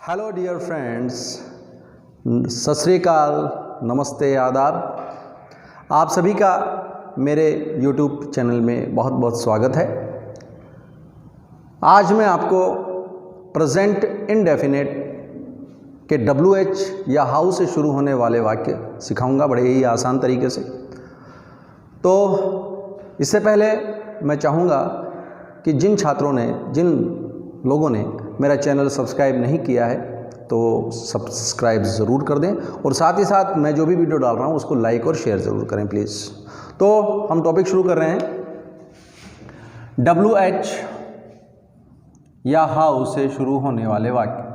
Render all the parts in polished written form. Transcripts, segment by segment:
Hello dear friends, सत श्री अकाल, नमस्ते, आदाब। आप सभी का मेरे YouTube चैनल में बहुत बहुत स्वागत है। आज मैं आपको प्रेजेंट इंडेफिनिट के WH या हाउ से शुरू होने वाले वाक्य सिखाऊंगा बड़े ही आसान तरीके से। तो इससे पहले मैं चाहूँगा कि जिन लोगों ने मेरा चैनल सब्सक्राइब नहीं किया है तो सब्सक्राइब ज़रूर कर दें, और साथ ही साथ मैं जो भी वीडियो डाल रहा हूँ उसको लाइक और शेयर ज़रूर करें प्लीज़। तो हम टॉपिक शुरू कर रहे हैं। WH या हाउ से शुरू होने वाले वाक्य।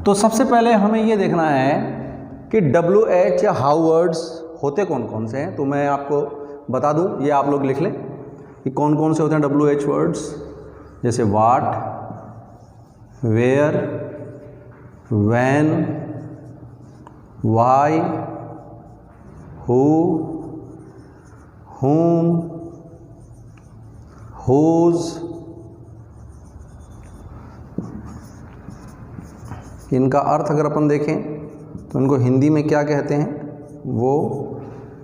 तो सबसे पहले हमें ये देखना है कि WH या हाउ वर्ड्स होते कौन कौन से हैं। तो मैं आपको बता दूं, ये आप लोग लिख लें कि कौन कौन से होते हैं WH वर्ड्स। जैसे what, where, when, why, who, whom, whose। इनका अर्थ अगर अपन देखें तो इनको हिंदी में क्या कहते हैं, वो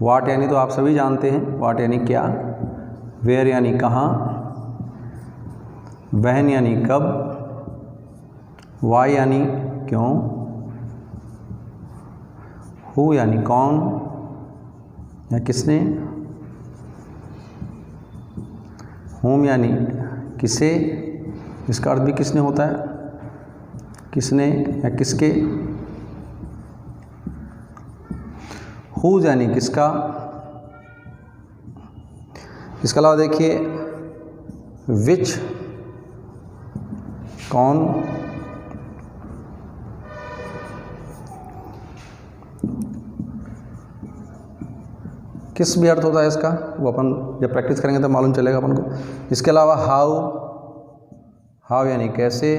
वाट यानी तो आप सभी जानते हैं, वाट यानी क्या, वेयर यानी कहाँ, व्हेन यानी कब, व्हाई यानी क्यों, हु यानी कौन या किसने, whom यानी किसे, इसका अर्थ भी किसने होता है, किसने या किसके, whose यानी किसका। इसके अलावा देखिए which कौन, किस भी अर्थ होता है इसका, वो अपन जब प्रैक्टिस करेंगे तो मालूम चलेगा अपन को। इसके अलावा हाउ यानी कैसे,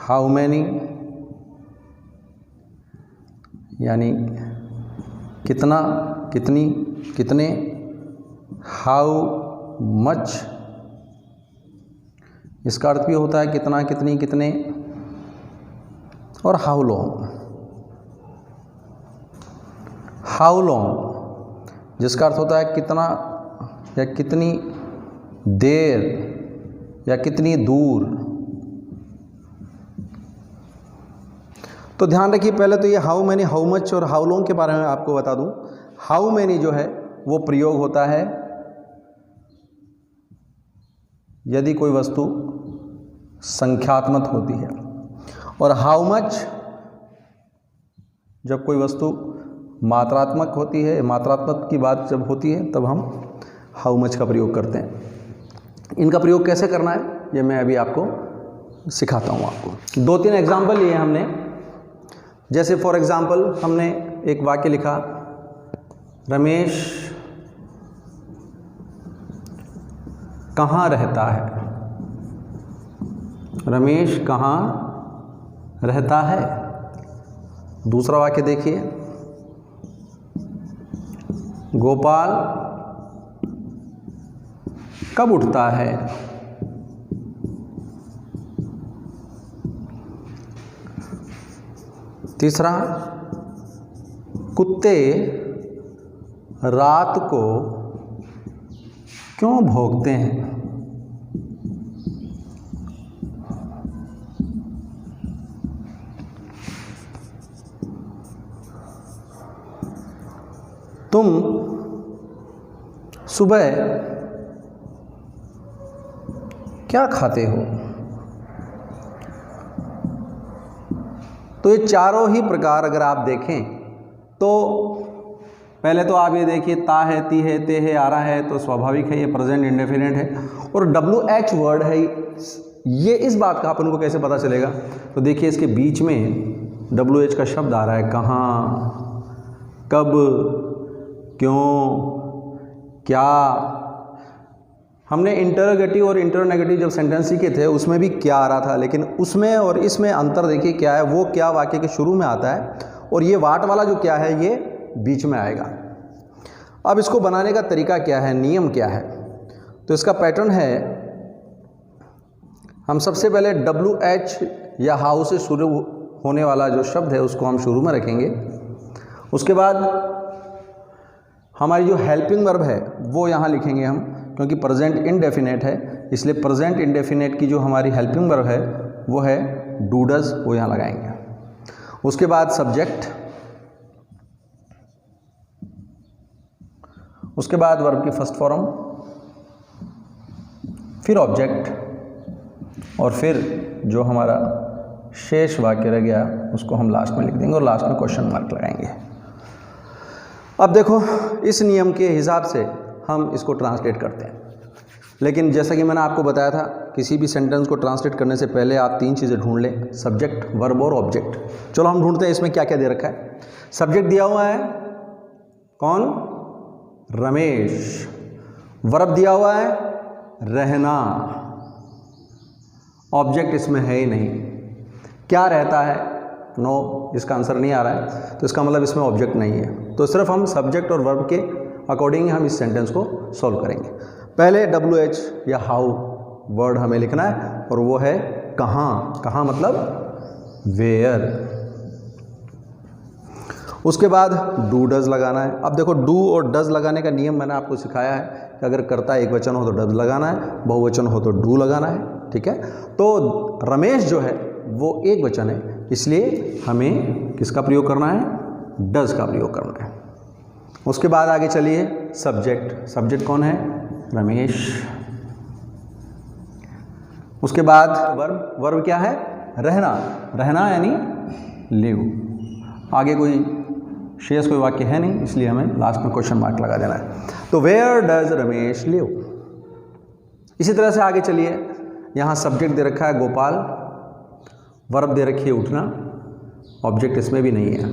हाउ मैनी यानी कितना, कितनी, कितने, हाउ मच इसका अर्थ भी होता है कितना, कितनी, कितने, और हाउ लॉन्ग जिसका अर्थ होता है कितना या कितनी देर या कितनी दूर। तो ध्यान रखिए, पहले तो ये हाउ मैनी, हाउ मच और हाउ लॉन्ग के बारे में आपको बता दूं। हाउ मैनी जो है वो प्रयोग होता है यदि कोई वस्तु संख्यात्मक होती है, और हाउ मच जब कोई वस्तु मात्रात्मक होती है। मात्रात्मक की बात जब होती है तब हम हाउ मच का प्रयोग करते हैं। इनका प्रयोग कैसे करना है ये मैं अभी आपको सिखाता हूँ। आपको दो तीन एग्जाम्पल लिए हमने। जैसे फॉर एग्जाम्पल हमने एक वाक्य लिखा, रमेश कहाँ रहता है। रमेश कहाँ रहता है। दूसरा वाक्य देखिए, गोपाल कब उठता है। तीसरा, कुत्ते रात को क्यों भौंकते हैं। तुम सुबह क्या खाते हो। तो ये चारों ही प्रकार अगर आप देखें तो पहले तो आप ये देखिए, ता है, ती है, ते है, आ रहा है, तो स्वाभाविक है ये प्रेजेंट इंडेफिनिट है। और WH वर्ड है, ये इस बात का अपन को कैसे पता चलेगा। तो देखिए इसके बीच में WH का शब्द आ रहा है, कहाँ, कब, क्यों, क्या, हमने इंटरोगेटिव और इंटरनेगेटिव जब सेंटेंस सीखे थे उसमें भी क्या आ रहा था, लेकिन उसमें और इसमें अंतर देखिए क्या है। वो क्या वाक्य के शुरू में आता है और ये वाट वाला जो क्या है ये बीच में आएगा। अब इसको बनाने का तरीका क्या है, नियम क्या है, तो इसका पैटर्न है, हम सबसे पहले WH या हाउ से शुरू होने वाला जो शब्द है उसको हम शुरू में रखेंगे। उसके बाद हमारी जो हेल्पिंग वर्ब है वो यहाँ लिखेंगे हम, क्योंकि प्रेजेंट इंडेफिनेट है, इसलिए प्रेजेंट इंडेफिनेट की जो हमारी हेल्पिंग वर्ब है वो है डू डज, वो यहाँ लगाएंगे। उसके बाद सब्जेक्ट, उसके बाद वर्ब की फर्स्ट फॉर्म, फिर ऑब्जेक्ट, और फिर जो हमारा शेष वाक्य रह गया उसको हम लास्ट में लिख देंगे और लास्ट में क्वेश्चन मार्क लगाएंगे। अब देखो इस नियम के हिसाब से हम इसको ट्रांसलेट करते हैं, लेकिन जैसा कि मैंने आपको बताया था किसी भी सेंटेंस को ट्रांसलेट करने से पहले आप 3 चीज़ें ढूंढ लें, सब्जेक्ट, वर्ब और ऑब्जेक्ट। चलो हम ढूंढते हैं इसमें क्या क्या दे रखा है। सब्जेक्ट दिया हुआ है कौन, रमेश। वर्ब दिया हुआ है रहना, ऑब्जेक्ट इसमें है ही नहीं। क्या रहता है, नो, इसका आंसर नहीं आ रहा है, तो इसका मतलब इसमें ऑब्जेक्ट नहीं है। तो सिर्फ हम सब्जेक्ट और वर्ब के अकॉर्डिंग हम इस सेंटेंस को सॉल्व करेंगे। पहले WH या हाउ वर्ड हमें लिखना है और वो है कहाँ, कहाँ मतलब वेयर। उसके बाद डू डज लगाना है। अब देखो डू और डज लगाने का नियम मैंने आपको सिखाया है कि अगर कर्ता एक वचन हो तो डज लगाना है, बहुवचन हो तो डू लगाना है, ठीक है। तो रमेश जो है वो एक वचन है, इसलिए हमें किसका प्रयोग करना है, डज का प्रयोग करना है। उसके बाद आगे चलिए सब्जेक्ट, सब्जेक्ट कौन है, रमेश। उसके बाद वर्ब, वर्ब क्या है, रहना, रहना यानी लिव। आगे कोई शेष कोई वाक्य है नहीं, इसलिए हमें लास्ट में क्वेश्चन मार्क लगा देना है। तो वेयर डज रमेश लिव। इसी तरह से आगे चलिए, यहाँ सब्जेक्ट दे रखा है गोपाल, वर्ब दे रखी है उठना, ऑब्जेक्ट इसमें भी नहीं है।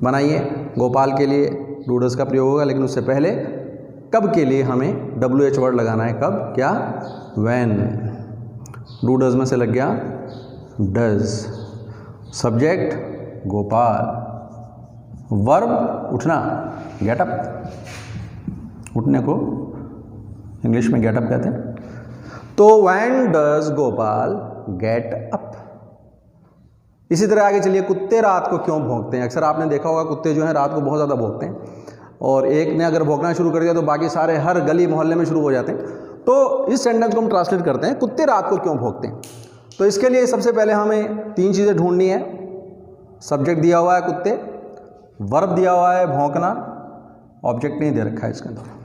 बनाइए, गोपाल के लिए डू डज का प्रयोग होगा, लेकिन उससे पहले कब के लिए हमें WH वर्ड लगाना है, कब, क्या, व्हेन। डू डज में से लग गया डज, सब्जेक्ट गोपाल, वर्ब उठना, गेट अप, उठने को इंग्लिश में गेट अप कहते हैं। तो when does Gopal get up. इसी तरह आगे चलिए, कुत्ते रात को क्यों भौंकते हैं। अक्सर आपने देखा होगा कुत्ते जो हैं रात को बहुत ज़्यादा भौंकते हैं, और एक ने अगर भौंकना शुरू कर दिया तो बाकी सारे हर गली मोहल्ले में शुरू हो जाते हैं। तो इस सेंटेंस को हम ट्रांसलेट करते हैं, कुत्ते रात को क्यों भौंकते हैं। तो इसके लिए सबसे पहले हमें 3 चीज़ें ढूंढनी है। सब्जेक्ट दिया हुआ है कुत्ते, वर्ब दिया हुआ है भौंकना, ऑब्जेक्ट नहीं दे रखा है इसके अंदर।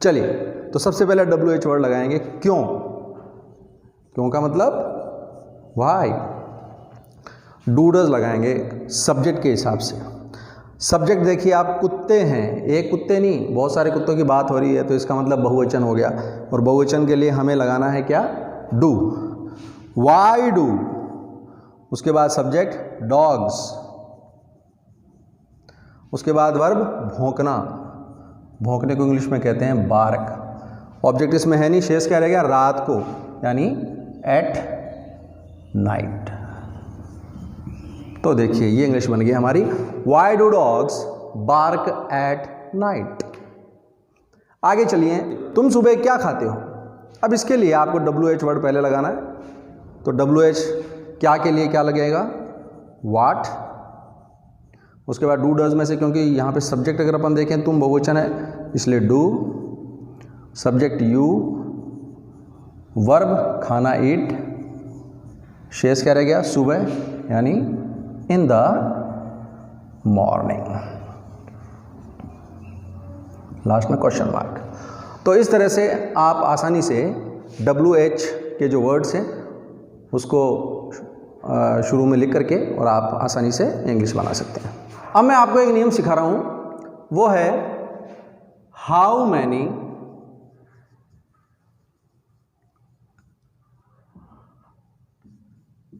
चलिए, तो सबसे पहले WH वर्ड लगाएंगे, क्यों। क्यों का मतलब वाई। डू डज लगाएंगे सब्जेक्ट के हिसाब से। सब्जेक्ट देखिए आप कुत्ते हैं, एक कुत्ते नहीं बहुत सारे कुत्तों की बात हो रही है, तो इसका मतलब बहुवचन हो गया, और बहुवचन के लिए हमें लगाना है क्या, डू, वाई डू। उसके बाद सब्जेक्ट डॉग्स, उसके बाद वर्ब भौंकना, भौंकने को इंग्लिश में कहते हैं बार्क। ऑब्जेक्ट इसमें है नहीं, शेष क्या रह गया, रात को, यानी एट नाइट। तो देखिए ये इंग्लिश बन गई हमारी, why do dogs bark at night. आगे चलिए, तुम सुबह क्या खाते हो। अब इसके लिए आपको WH वर्ड पहले लगाना है, तो WH क्या के लिए क्या लगेगा, वाट। उसके बाद डू डज में से, क्योंकि यहाँ पे सब्जेक्ट अगर अपन देखें तुम बहुवचन है, इसलिए डू, सब्जेक्ट यू, वर्ब खाना ईट, शेष क्या रह गया, सुबह यानी इन द मॉर्निंग, लास्ट में क्वेश्चन मार्क। तो इस तरह से आप आसानी से WH के जो वर्ड्स हैं उसको शुरू में लिख करके और आप आसानी से इंग्लिश बना सकते हैं। अब मैं आपको एक नियम सिखा रहा हूं, वो है हाउ मैनी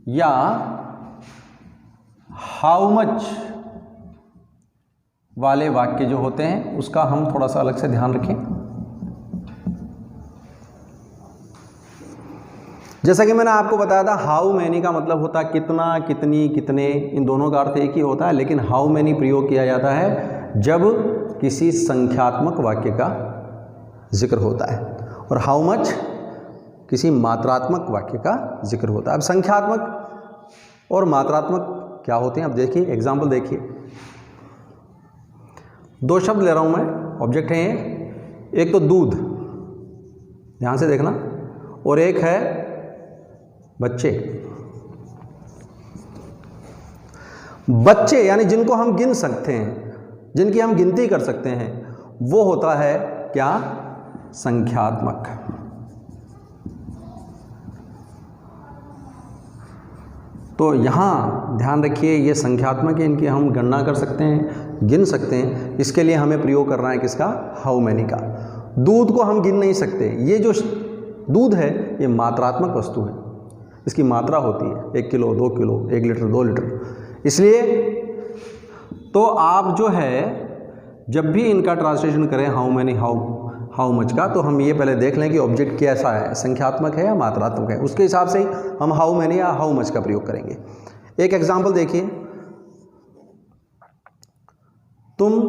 या हाउ मच वाले वाक्य जो होते हैं उसका हम थोड़ा सा अलग से ध्यान रखें। जैसा कि मैंने आपको बताया था, हाउ मैनी का मतलब होता है कितना, कितनी, कितने, इन दोनों का अर्थ एक ही होता है, लेकिन हाउ मैनी प्रयोग किया जाता है जब किसी संख्यात्मक वाक्य का जिक्र होता है, और हाउ मच किसी मात्रात्मक वाक्य का जिक्र होता है। अब संख्यात्मक और मात्रात्मक क्या होते हैं, अब देखिए एग्जाम्पल देखिए। दो शब्द ले रहा हूं मैं, ऑब्जेक्ट है ये, एक तो दूध, ध्यान से देखना, और एक है बच्चे। बच्चे यानी जिनको हम गिन सकते हैं, जिनकी हम गिनती कर सकते हैं, वो होता है क्या, संख्यात्मक। तो यहाँ ध्यान रखिए, ये संख्यात्मक है, इनकी हम गणना कर सकते हैं, गिन सकते हैं। इसके लिए हमें प्रयोग करना है किसका, हाउ मैनी का। दूध को हम गिन नहीं सकते, ये जो दूध है ये मात्रात्मक वस्तु है, इसकी मात्रा होती है 1 किलो, 2 किलो, 1 लीटर, 2 लीटर। इसलिए तो आप जो है जब भी इनका ट्रांसलेशन करें हाउ मैनी, हाउ मच का, तो हम ये पहले देख लें कि ऑब्जेक्ट कैसा है, संख्यात्मक है या मात्रात्मक है, उसके हिसाब से ही हम हाउ मैनी या हाउ मच का प्रयोग करेंगे। एक एग्जांपल देखिए, तुम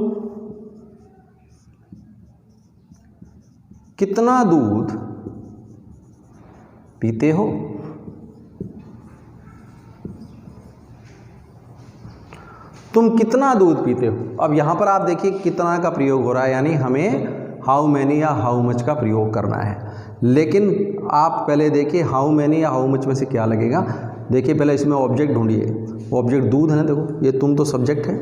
कितना दूध पीते हो। तुम कितना दूध पीते हो। अब यहां पर आप देखिए कितना का प्रयोग हो रहा है, यानी हमें हाउ मैनी या हाउ मच का प्रयोग करना है। लेकिन आप पहले देखिए हाउ मैनी या हाउ मच में से क्या लगेगा। देखिए पहले इसमें ऑब्जेक्ट ढूंढिए, ऑब्जेक्ट दूध है ना, देखो ये तुम तो सब्जेक्ट है,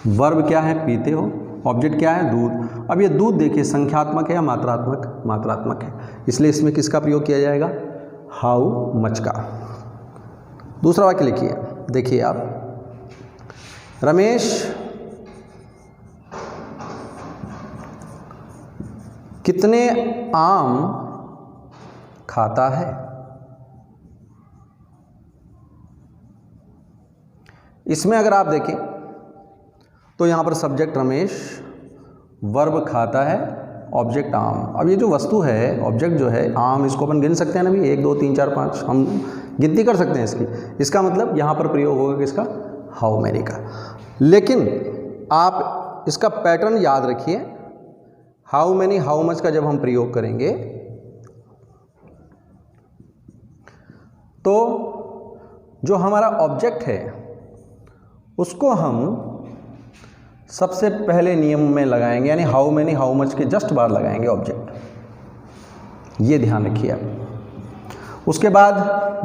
वर्ब क्या है, पीते हो, ऑब्जेक्ट क्या है, दूध। अब ये दूध देखिए संख्यात्मक है या मात्रात्मक, मात्रात्मक है, इसलिए इसमें किसका प्रयोग किया जाएगा, हाउ मच का। दूसरा वाक्य लिखिए, देखिए आप, रमेश कितने आम खाता है। इसमें अगर आप देखें तो यहां पर सब्जेक्ट रमेश, वर्ब खाता है, ऑब्जेक्ट आम। अब ये जो वस्तु है, ऑब्जेक्ट जो है आम, इसको अपन गिन सकते हैं ना भी, 1 2 3 4 5 हम गिनती कर सकते हैं इसकी। इसका मतलब यहां पर प्रयोग होगा किसका, हाउ मैनी का। लेकिन आप इसका पैटर्न याद रखिए, हाउ मैनी हाउ मच का जब हम प्रयोग करेंगे तो जो हमारा ऑब्जेक्ट है उसको हम सबसे पहले नियम में लगाएंगे, यानी हाउ मैनी हाउ मच के जस्ट बाद लगाएंगे ऑब्जेक्ट, ये ध्यान रखिए आप। उसके बाद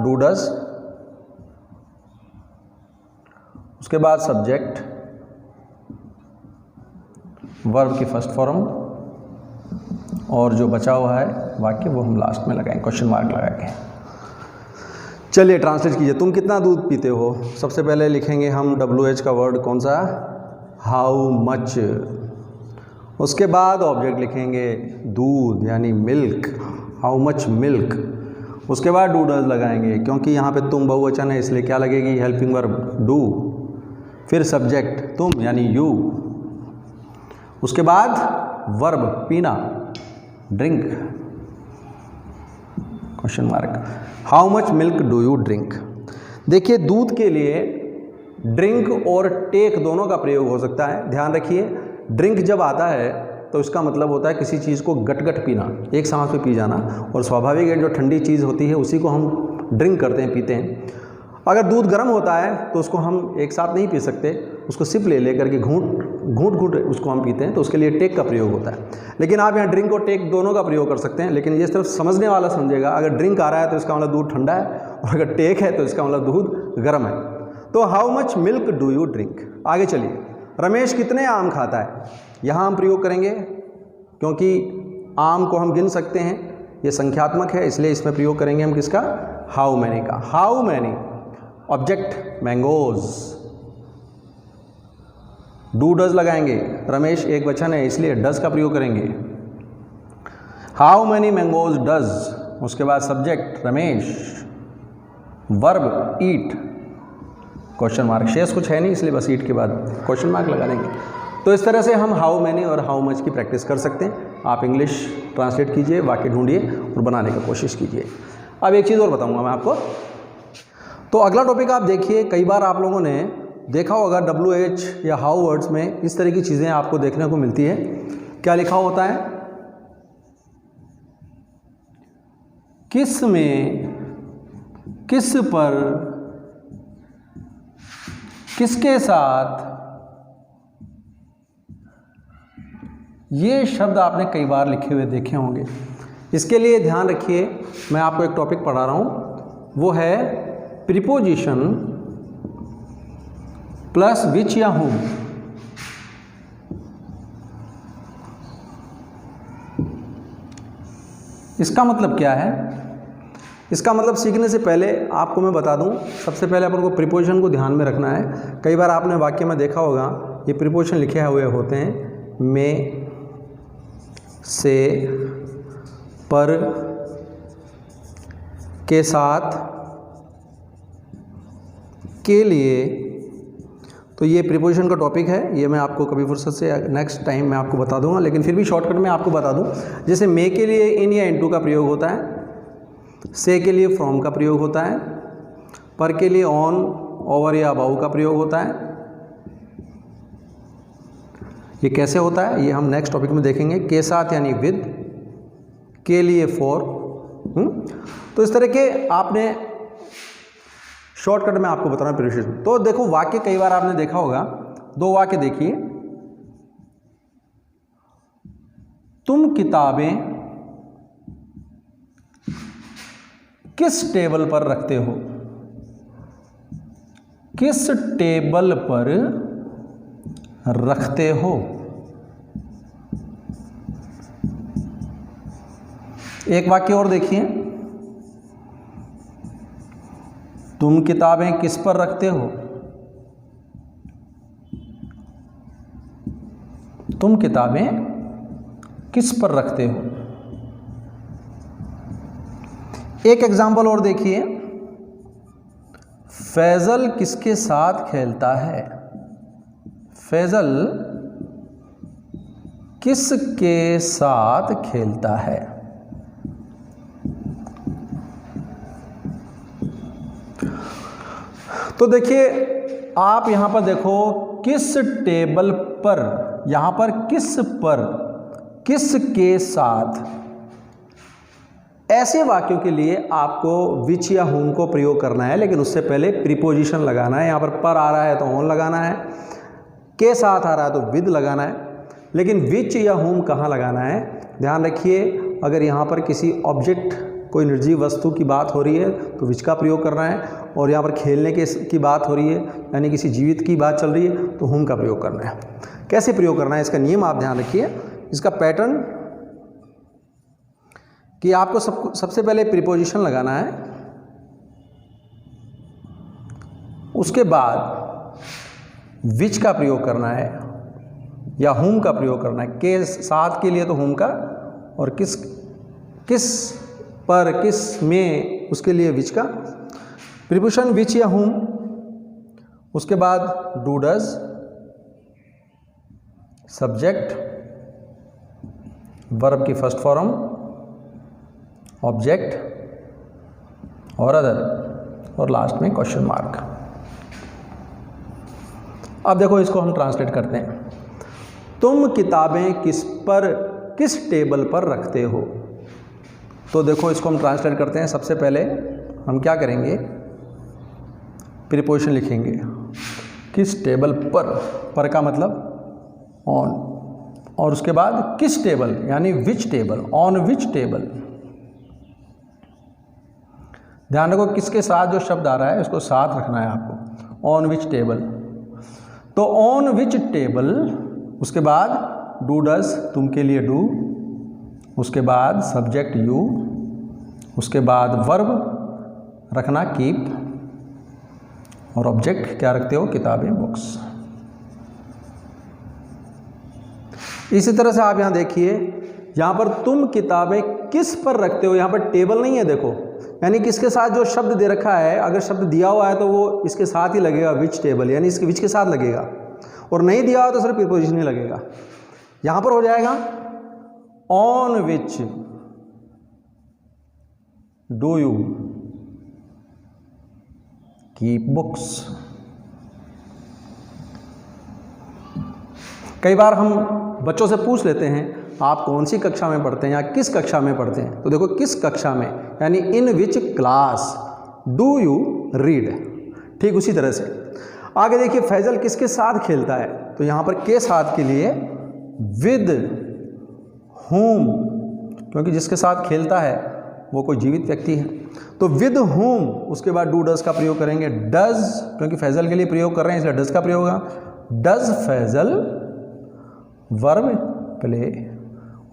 डू डज, उसके बाद सब्जेक्ट, वर्ब की फर्स्ट फॉर्म, और जो बचा हुआ है वाक्य वो हम लास्ट में लगाएंगे, क्वेश्चन मार्क लगा के। चलिए ट्रांसलेट कीजिए, तुम कितना दूध पीते हो। सबसे पहले लिखेंगे हम WH का वर्ड कौन सा, हाउ मच। उसके बाद ऑब्जेक्ट लिखेंगे दूध यानी मिल्क, हाउ मच मिल्क। उसके बाद डू डज लगाएंगे, क्योंकि यहाँ पे तुम बहुवचन है इसलिए क्या लगेगी, हेल्पिंग वर्ब डू। फिर सब्जेक्ट तुम यानी यू। उसके बाद वर्ब पीना, drink, question mark. How much milk do you drink. देखिए दूध के लिए ड्रिंक और टेक दोनों का प्रयोग हो सकता है। ध्यान रखिए, ड्रिंक जब आता है तो इसका मतलब होता है किसी चीज़ को गट पीना, एक सांस में पी जाना, और स्वाभाविक है जो ठंडी चीज़ होती है उसी को हम ड्रिंक करते हैं, पीते हैं। अगर दूध गर्म होता है तो उसको हम एक साथ नहीं पी सकते, उसको सिप ले करके घूंट उसको हम पीते हैं, तो उसके लिए टेक का प्रयोग होता है। लेकिन आप यहाँ ड्रिंक और टेक दोनों का प्रयोग कर सकते हैं, लेकिन ये सिर्फ समझने वाला समझेगा। अगर ड्रिंक आ रहा है तो इसका मतलब दूध ठंडा है, और अगर टेक है तो इसका मतलब दूध गर्म है। तो how much milk do you drink. आगे चलिए, रमेश कितने आम खाता है। यहाँ हम प्रयोग करेंगे क्योंकि आम को हम गिन सकते हैं, ये संख्यात्मक है, इसलिए इसमें प्रयोग करेंगे हम किसका, हाउ मैनी का। How many, object mangoes, do does लगाएंगे, रमेश एक वचन है इसलिए डज का प्रयोग करेंगे। How many mangoes does. उसके बाद सब्जेक्ट रमेश, वर्ब ईट, क्वेश्चन मार्क। शेष कुछ है नहीं इसलिए बस ईट के बाद क्वेश्चन मार्क लगा देंगे। तो इस तरह से हम हाउ मैनी और हाउ मच की प्रैक्टिस कर सकते हैं। आप इंग्लिश ट्रांसलेट कीजिए, वाक्य ढूंढिए और बनाने की कोशिश कीजिए। अब एक चीज़ और बताऊंगा मैं आपको। तो अगला टॉपिक आप देखिए, कई बार आप लोगों ने देखा होगा WH या हाउ वर्ड्स में इस तरह की चीज़ें आपको देखने को मिलती है। क्या लिखा होता है? किस में, किस पर, किसके साथ, ये शब्द आपने कई बार लिखे हुए देखे होंगे। इसके लिए ध्यान रखिए, मैं आपको एक टॉपिक पढ़ा रहा हूं, वो है प्रीपोजिशन प्लस विच या हुम। इसका मतलब क्या है? इसका मतलब सीखने से पहले आपको मैं बता दूं, सबसे पहले अपन को प्रीपोजिशन को ध्यान में रखना है। कई बार आपने वाक्य में देखा होगा ये प्रीपोजिशन लिखे हुए होते हैं, में, से, पर, के साथ, के लिए। तो ये प्रीपोजिशन का टॉपिक है, ये मैं आपको कभी फुर्सत से नेक्स्ट टाइम मैं आपको बता दूंगा, लेकिन फिर भी शॉर्टकट में आपको बता दूं। जैसे मे के लिए इन या इनटू का प्रयोग होता है, से के लिए फ्रॉम का प्रयोग होता है, पर के लिए ऑन, ओवर या अबाउ का प्रयोग होता है। ये कैसे होता है ये हम नेक्स्ट टॉपिक में देखेंगे। के साथ यानी विद, के लिए फॉर। तो इस तरह के आपने शॉर्टकट में आपको बता रहा हूं प्रीपोजिशन। तो देखो वाक्य कई बार आपने देखा होगा, दो वाक्य देखिए। तुम किताबें किस टेबल पर रखते हो? किस टेबल पर रखते हो? एक वाक्य और देखिए, तुम किताबें किस पर रखते हो? तुम किताबें किस पर रखते हो? एक एग्जाम्पल और देखिए, फैजल किसके साथ खेलता है? फैजल किसके साथ खेलता है? तो देखिए आप यहां पर देखो, किस टेबल पर, यहां पर किस पर, किसके साथ। ऐसे वाक्यों के लिए आपको विच या हुम को प्रयोग करना है, लेकिन उससे पहले प्रीपोजिशन लगाना है। यहां पर आ रहा है तो ऑन लगाना है, के साथ आ रहा है तो विद लगाना है। लेकिन विच या हुम कहाँ लगाना है ध्यान रखिए। अगर यहाँ पर किसी ऑब्जेक्ट, कोई निर्जीव वस्तु की बात हो रही है तो विच का प्रयोग करना है, और यहाँ पर खेलने की बात हो रही है यानी किसी जीवित की बात चल रही है तो हुम का प्रयोग करना है। कैसे प्रयोग करना है इसका नियम आप ध्यान रखिए। इसका पैटर्न कि आपको सबसे पहले प्रीपोजिशन लगाना है, उसके बाद विच का प्रयोग करना है या हुम का प्रयोग करना है। के साथ के लिए तो हुम का, और किस पर, किस में, उसके लिए विच का। प्रीपोजिशन विच या हुम, उसके बाद डू डज, सब्जेक्ट, वर्ब की फर्स्ट फॉर्म, ऑब्जेक्ट और अदर, और लास्ट में क्वेश्चन मार्क। अब देखो इसको हम ट्रांसलेट करते हैं। तुम किताबें किस टेबल पर रखते हो? तो देखो इसको हम ट्रांसलेट करते हैं। सबसे पहले हम क्या करेंगे, प्रीपोजिशन लिखेंगे किस टेबल पर का मतलब ऑन, और उसके बाद किस टेबल यानी विच टेबल, ऑन विच टेबल। ध्यान रखो किसके साथ जो शब्द आ रहा है उसको साथ रखना है आपको, ऑन विच टेबल। तो ऑन विच टेबल, उसके बाद डू डज, तुम के लिए डू, उसके बाद सब्जेक्ट यू, उसके बाद वर्ब रखना कीप, और ऑब्जेक्ट क्या रखते हो, किताबें, बुक्स। इसी तरह से आप यहां देखिए, यहां पर तुम किताबें किस पर रखते हो, यहां पर टेबल नहीं है देखो, यानी किसके साथ जो शब्द दे रखा है, अगर शब्द दिया हुआ है तो वो इसके साथ ही लगेगा, विच टेबल यानी इसके विच के साथ लगेगा, और नहीं दिया हुआ तो सिर्फ प्रीपोजिशन ही लगेगा। यहां पर हो जाएगा on which do you keep books. कई बार हम बच्चों से पूछ लेते हैं आप कौन सी कक्षा में पढ़ते हैं या किस कक्षा में पढ़ते हैं, तो देखो किस कक्षा में, यानी in which class do you read. ठीक उसी तरह से आगे देखिए फैजल किसके साथ खेलता है, तो यहाँ पर के साथ के लिए विद होम, क्योंकि जिसके साथ खेलता है वो कोई जीवित व्यक्ति है, तो विद होम उसके बाद डू डज का प्रयोग करेंगे। डज क्योंकि फैजल के लिए प्रयोग कर रहे हैं इसलिए डज का प्रयोग होगा। Does Faisal verb play,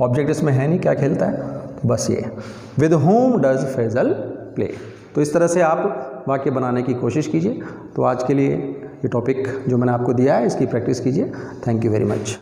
object इसमें है नहीं, क्या खेलता है, तो बस ये with whom does Faisal play. तो इस तरह से आप वाक्य बनाने की कोशिश कीजिए। तो आज के लिए ये टॉपिक जो मैंने आपको दिया है इसकी प्रैक्टिस कीजिए। Thank you very much.